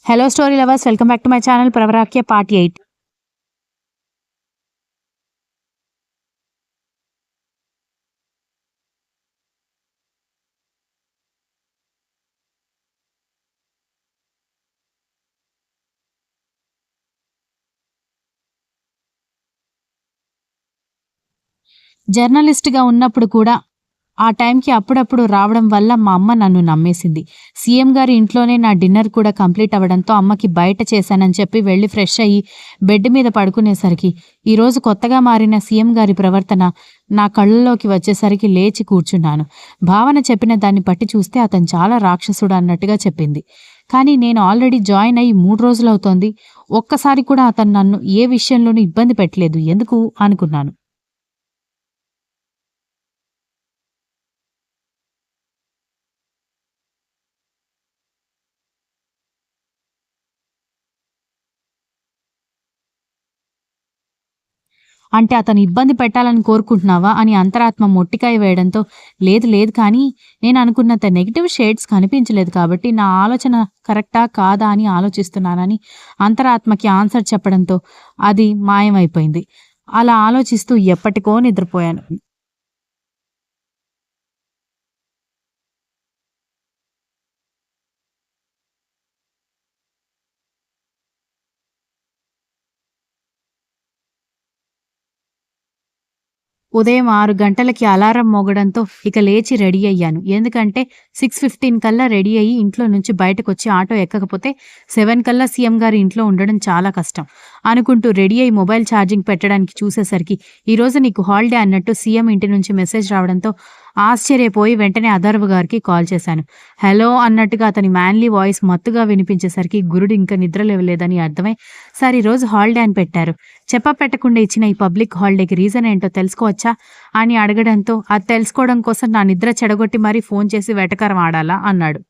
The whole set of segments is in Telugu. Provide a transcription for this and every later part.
Hello, story lovers. Welcome back to my channel, Pravarakia Part 8. జర్నలిస్ట్‌గా ఉన్నప్పుడు కూడా ఆ టైంకి అప్పుడప్పుడు రావడం వల్ల మా అమ్మ నన్ను నమ్మేసింది. సీఎం గారి ఇంట్లోనే నా డిన్నర్ కూడా కంప్లీట్ అవ్వడంతో అమ్మకి బయట చేశానని చెప్పి వెళ్లి ఫ్రెష్ అయ్యి బెడ్ మీద పడుకునేసరికి ఈరోజు కొత్తగా మారిన సీఎం గారి ప్రవర్తన నా కళ్ళలోకి వచ్చేసరికి లేచి కూర్చున్నాను. భావన చెప్పిన దాన్ని బట్టి చూస్తే అతను చాలా రాక్షసుడు అన్నట్టుగా చెప్పింది. కానీ నేను ఆల్రెడీ జాయిన్ అయ్యి 3 రోజులవుతోంది. ఒక్కసారి కూడా అతను నన్ను ఏ విషయంలోనూ ఇబ్బంది పెట్టలేదు. ఎందుకు అనుకున్నాను. అంటే అతను ఇబ్బంది పెట్టాలని కోరుకుంటున్నావా అని అంతరాత్మ మొట్టికాయ వేయడంతో లేదు లేదు కానీ నేను అనుకున్నంత నెగెటివ్ షేడ్స్ కనిపించలేదు కాబట్టి నా ఆలోచన కరెక్టా కాదా అని ఆలోచిస్తున్నానని అంతరాత్మకి ఆన్సర్ చెప్పడంతో అది మాయమైపోయింది. అలా ఆలోచిస్తూ ఎప్పటికో నిద్రపోయాను. ఉదయం 6 గంటలకి అలారం మోగడంతో ఇక లేచి రెడీ అయ్యాను. ఎందుకంటే 6:15 కల్లా రెడీ అయ్యి ఇంట్లో నుంచి బయటకొచ్చి ఆటో ఎక్కకపోతే 7 కల్లా సీఎం గారి ఇంట్లో ఉండడం చాలా కష్టం అనుకుంటూ రెడీ అయ్యి మొబైల్ ఛార్జింగ్ పెట్టడానికి చూసేసరికి ఈరోజు నీకు హాలిడే అన్నట్టు సీఎం ఇంటి నుంచి మెసేజ్ రావడంతో ఆశ్చర్యపోయి వెంటనే అథర్వ్ గారికి కాల్ చేశాను. హలో అన్నట్టుగా అతని మ్యాన్లీ వాయిస్ మత్తుగా వినిపించేసరికి గురుడు ఇంకా నిద్ర లేవలేదని అర్థమై సార్ ఈరోజు హాలిడే అని పెట్టారు. చెప్పపెట్టకుండా ఇచ్చిన ఈ పబ్లిక్ హాలిడేకి రీజన్ ఏంటో తెలుసుకోవచ్చా అని అడగడంతో అది తెలుసుకోవడం కోసం నా నిద్ర చెడగొట్టి మరీ ఫోన్ చేసి వెటకారం ఆడాలా అన్నాడు.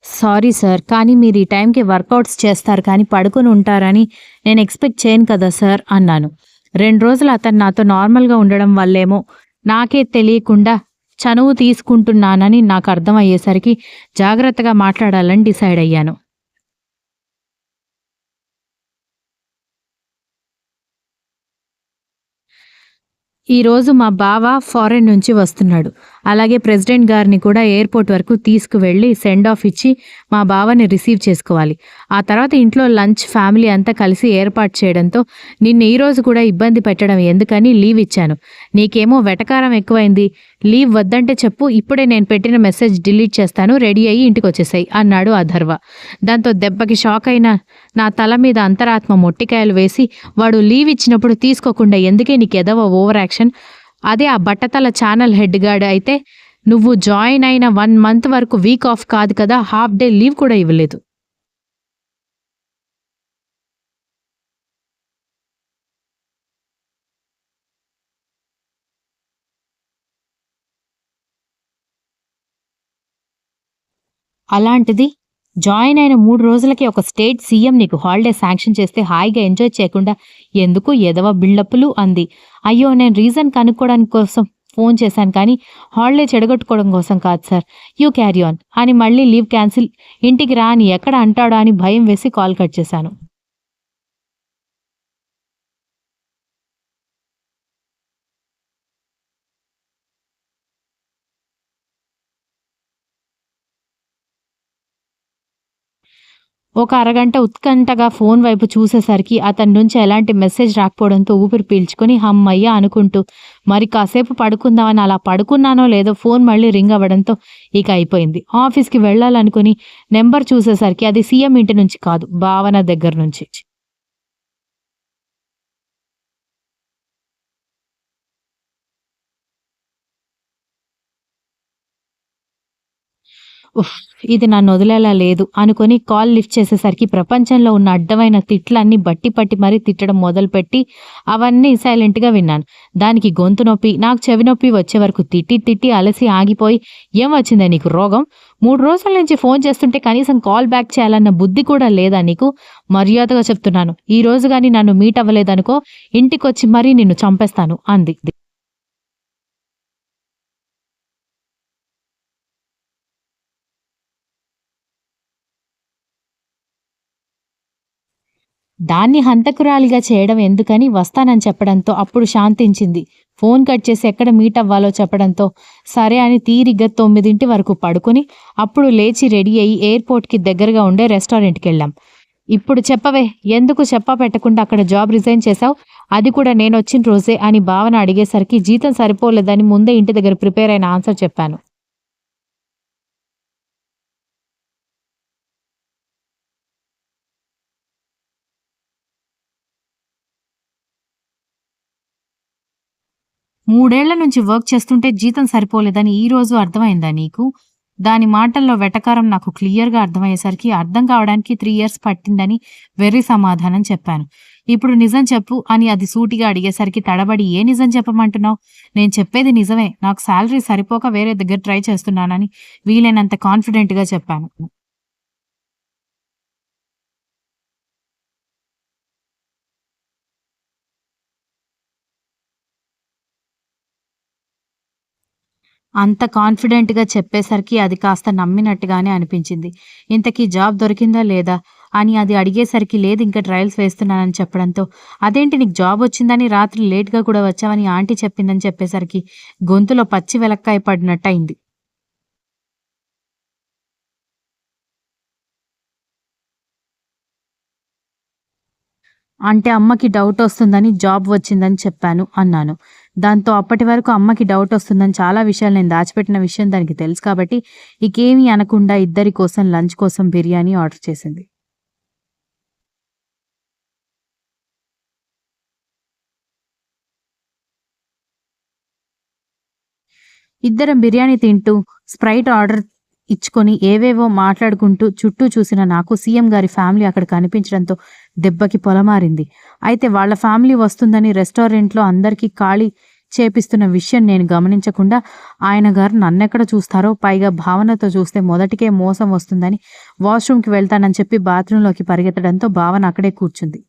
Sorry sir. కానీ మీరు ఈ టైంకి వర్కౌట్స్ చేస్తారు కానీ పడుకొని ఉంటారని నేను ఎక్స్‌పెక్ట్ చేయను కదా సార్ అన్నాను. 2 రోజులు అతను నాతో నార్మల్‌గా ఉండడం వల్లేమో నాకే తెలియకుండా చనువు తీసుకుంటున్నానని నాకు అర్థమయ్యేసరికి జాగ్రత్తగా మాట్లాడాలని డిసైడ్ అయ్యాను. ఈరోజు మా బావ ఫారెన్ నుంచి వస్తున్నాడు. అలాగే ప్రెసిడెంట్ గారిని కూడా ఎయిర్‌పోర్ట్ వరకు తీసుకువెళ్ళి సెండ్ ఆఫ్ ఇచ్చి మా బావని రిసీవ్ చేసుకోవాలి. ఆ తర్వాత ఇంట్లో లంచ్ ఫ్యామిలీ అంతా కలిసి ఏర్పాటు చేయడంతో నిన్ను ఈరోజు కూడా ఇబ్బంది పెట్టడం ఎందుకని లీవ్ ఇచ్చాను. నీకేమో వెటకారం ఎక్కువైంది. లీవ్ వద్దంటే చెప్పు ఇప్పుడే నేను పెట్టిన మెసేజ్ డిలీట్ చేస్తాను. రెడీ అయ్యి ఇంటికొచ్చేసేయ్ అన్నాడు అథర్వ. దాంతో దెబ్బకి షాక్ అయిన నా తల మీద అంతరాత్మ మొట్టికాయలు వేసి వాడు లీవ్ ఇచ్చినప్పుడు తీసుకోకుండా ఎందుకే నీకు ఎదవ ఓవర్ యాక్షన్. అదే ఆ బట్టతల ఛానల్ హెడ్ గార్డ్ అయితే నువ్వు జాయిన్ అయిన 1 మంత్ వరకు వీక్ ఆఫ్ కాదు కదా హాఫ్ డే లీవ్ కూడా ఇవ్వలేదు. అలాంటిది జాయిన్ అయిన 3 రోజులకి ఒక స్టేట్ సీఎం నీకు హాలిడే శాంక్షన్ చేస్తే హాయిగా ఎంజాయ్ చేయకుండా ఎందుకు ఎదవ బిల్డప్పులు అంది. అయ్యో నేను రీజన్ కనుక్కోవడానికి కోసం ఫోన్ చేశాను కానీ హాలిడే చెడగొట్టుకోవడం కోసం కాదు సార్. యూ క్యారీ ఆన్ అని మళ్ళీ లీవ్ క్యాన్సిల్ ఇంటికి రా అని ఎక్కడ అంటాడా అని భయం వేసి కాల్ కట్ చేశాను. ఒక అరగంట ఉత్కంఠగా ఫోన్ వైపు చూసేసరికి అతని నుంచి ఎలాంటి మెసేజ్ రాకపోవడంతో ఊపిరి పీల్చుకొని హమ్మయ్య అనుకుంటూ మరి కాసేపు పడుకుందామని అలా పడుకున్నానో లేదో ఫోన్ మళ్ళీ రింగ్ అవ్వడంతో ఇక అయిపోయింది. ఆఫీస్కి వెళ్ళాలనుకుని నెంబర్ చూసేసరికి అది సీఎం ఇంటి నుంచి కాదు భావన దగ్గర నుంచి. ఉఫ్! ఇది నన్నొదిలేలా లేదు అనుకోని కాల్ లిఫ్ట్ చేసేసరికి ప్రపంచంలో ఉన్న అడ్డమైన తిట్లన్నీ బట్టి పట్టి మరీ తిట్టడం మొదలుపెట్టి అవన్నీ సైలెంట్‌గా విన్నాను. దానికి గొంతు నొప్పి, నాకు చెవి నొప్పి వచ్చే వరకు తిట్టి తిట్టి అలసి ఆగిపోయి "ఏం వచ్చిందే నీకు రోగం? 3 రోజుల నుంచి ఫోన్ చేస్తుంటే కనీసం కాల్ బ్యాక్ చేయాలన్న బుద్ధి కూడా లేదా నీకు? మర్యాదగా చెప్తున్నాను. ఈ రోజు గాని నన్ను మీట్ అవ్వలేదనుకో ఇంటికొచ్చి మరీ నిన్ను చంపేస్తాను" అంది. దాన్ని హంతకురాలిగా చేయడం ఎందుకని వస్తానని చెప్పడంతో అప్పుడు శాంతించింది. ఫోన్ కట్ చేసి ఎక్కడ మీట్ అవ్వాలో చెప్పడంతో సరే అని తీరిగ్గా 9 వరకు పడుకొని అప్పుడు లేచి రెడీ అయ్యి ఎయిర్‌పోర్ట్‌కి దగ్గరగా ఉండే రెస్టారెంట్‌కెళ్ళాం. ఇప్పుడు చెప్పవే ఎందుకు చెప్పా పెట్టకుండా అక్కడ జాబ్ రిజైన్ చేశావు? అది కూడా నేనొచ్చిన రోజే అని భావన అడిగేసరికి జీతం సరిపోలేదని ముందే ఇంటి దగ్గర ప్రిపేర్ అయిన ఆన్సర్ చెప్పాను. 3 ఏళ్ల నుంచి వర్క్ చేస్తుంటే జీతం సరిపోలేదని ఈ రోజు అర్థమైందా నీకు? దాని మాటల్లో వెటకారం నాకు క్లియర్‌గా అర్థమయ్యేసరికి అర్థం కావడానికి 3 ఇయర్స్ పట్టిందని వెర్రి సమాధానం చెప్పాను. ఇప్పుడు నిజం చెప్పు అని అది సూటిగా అడిగేసరికి తడబడి ఏ నిజం చెప్పమంటున్నావు? నేను చెప్పేది నిజమే. నాకు సాలరీ సరిపోక వేరే దగ్గర ట్రై చేస్తున్నానని వీలైనంత కాన్ఫిడెంట్‌గా చెప్పాను. అంత కాన్ఫిడెంట్‌గా చెప్పేసరికి అది కాస్త నమ్మినట్టుగానే అనిపించింది. ఇంతకీ జాబ్ దొరికిందా లేదా? అని అది అడిగేసరికి లేదు ఇంకా ట్రయల్స్ వేస్తున్నానని చెప్పడంతో, అదేంటి నీకు జాబ్ వచ్చిందని రాత్రి లేట్‌గా కూడా వచ్చావని ఆంటీ చెప్పిందని చెప్పేసరికి గొంతులో పచ్చి వెలక్కాయ పడినట్టయింది. అంటే అమ్మకి డౌటొస్తుందని జాబ్ వచ్చిందని చెప్పాను అన్నాను. దాంతో అప్పటి వరకు అమ్మకి డౌటొస్తుందని చాలా విషయాలు నేను దాచిపెట్టిన విషయం దానికి తెలుసు కాబట్టి ఇకేమీ అనకుండా ఇద్దరి కోసం లంచ్ కోసం బిర్యానీ ఆర్డర్ చేసింది. ఇద్దరం బిర్యానీ తింటూ, స్ప్రైట్ ఆర్డర్ ఇచ్చుకొని ఏవేవో మాట్లాడుకుంటూ చుట్టూ చూసిన నాకు సీఎం గారి ఫ్యామిలీ అక్కడ కనిపించడంతో దెబ్బకి పొలమారింది. అయితే వాళ్ళ ఫ్యామిలీ వస్తుందని రెస్టారెంట్‌లో అందరికీ ఖాళీ చేపిస్తున్న విషయం నేను గమనించకుండా ఆయన గారు నన్నెక్కడ చూస్తారో, పైగా భావనతో చూస్తే మొదటికే మోసం వస్తుందని వాష్‌రూమ్‌కి వెళ్తానని చెప్పి బాత్రూంలోకి పరిగెత్తడంతో భావన అక్కడే కూర్చుంది.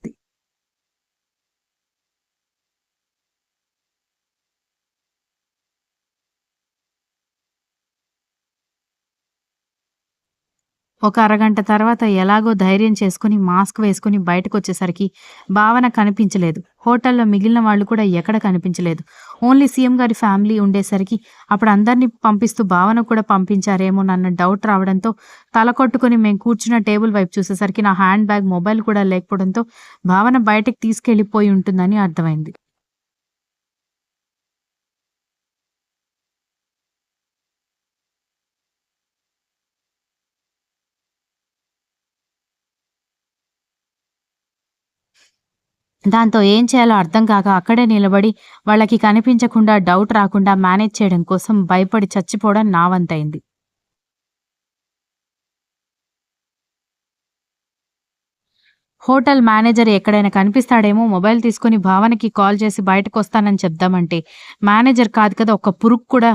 ఒక అరగంట తర్వాత ఎలాగో ధైర్యం చేసుకొని మాస్క్ వేసుకొని బయటకొచ్చేసరికి భావన కనిపించలేదు. హోటల్‌లో మిగిలిన వాళ్ళు కూడా ఎక్కడ కనిపించలేదు. ఓన్లీ సీఎం గారి ఫ్యామిలీ ఉండేసరికి అప్పుడు అందరిని పంపిస్తూ భావన కూడా పంపించారేమోనన్న డౌట్ రావడంతో తల కొట్టుకొని మేము కూర్చున్న టేబుల్ వైపు చూసేసరికి నా హ్యాండ్ బ్యాగ్, మొబైల్ కూడా లేకపోవడంతో భావన బయటకి తీసుకెళ్ళిపోయి ఉంటుందని అర్థమైంది. దాంతో ఏం చేయాలో అర్థం కాక అక్కడే నిలబడి వాళ్ళకి కనిపించకుండా డౌట్ రాకుండా మేనేజ్ చేయడం కోసం భయపడి చచ్చిపోవడం నా వంతైంది. హోటల్ మేనేజర్ ఎక్కడైనా కనిపిస్తాడేమో మొబైల్ తీసుకొని భావనకి కాల్ చేసి బయటకొస్తానని చెప్దామంటే, మేనేజర్ కాదు కదా ఒక్క పురుగు కూడా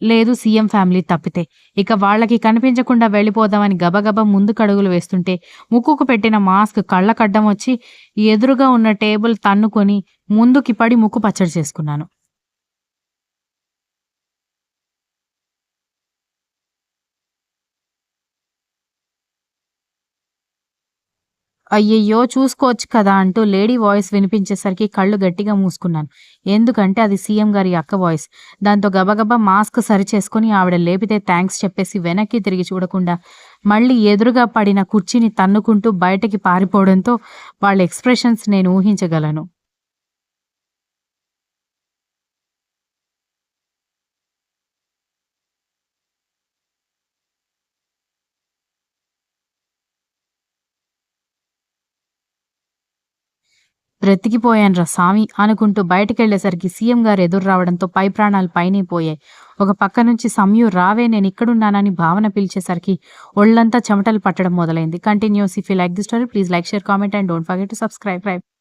లేదు సీఎం ఫ్యామిలీ తప్పితే. ఇక వాళ్ళకి కనిపించకుండా వెళ్ళిపోదామని గబగబా ముందుకడుగులు వేస్తుంటే, ముక్కుకు పెట్టిన మాస్క్ కళ్ళకడ్డం వచ్చి, ఎదురుగా ఉన్న టేబుల్ తన్నుకొని ముందుకి పడి ముక్కు పచ్చడి చేసుకున్నాను. అయ్యయ్యో! చూసుకోవచ్చు కదా! అంటూ లేడీ వాయిస్ వినిపించేసరికి కళ్ళు గట్టిగా మూసుకున్నాను. ఎందుకంటే అది సీఎం గారి అక్క వాయిస్. దాంతో గబగబా మాస్క్ సరిచేసుకొని ఆవిడ లేపితే థాంక్స్ చెప్పేసి వెనక్కి తిరిగి చూడకుండా మళ్ళీ ఎదురుగా పడిన కుర్చీని తన్నుకుంటూ బయటకి పారిపోవడంతో వాళ్ళ ఎక్స్‌ప్రెషన్స్ నేను ఊహించగలను. బ్రతికిపోయాన్రా సామి అనుకుంటూ బయటకెళ్లేసరికి సీఎం గారు ఎదురు రావడంతో పై ప్రాణాలు పైనే పోయాయి. ఒక పక్క నుంచి సంయు రావే నేను ఇక్కడున్నానని భావన పిలిచేసరికి ఒళ్ళంతా చెమటలు పట్టడం మొదలైంది. Continuous. If you like the story please like, share, comment and don't forget to subscribe.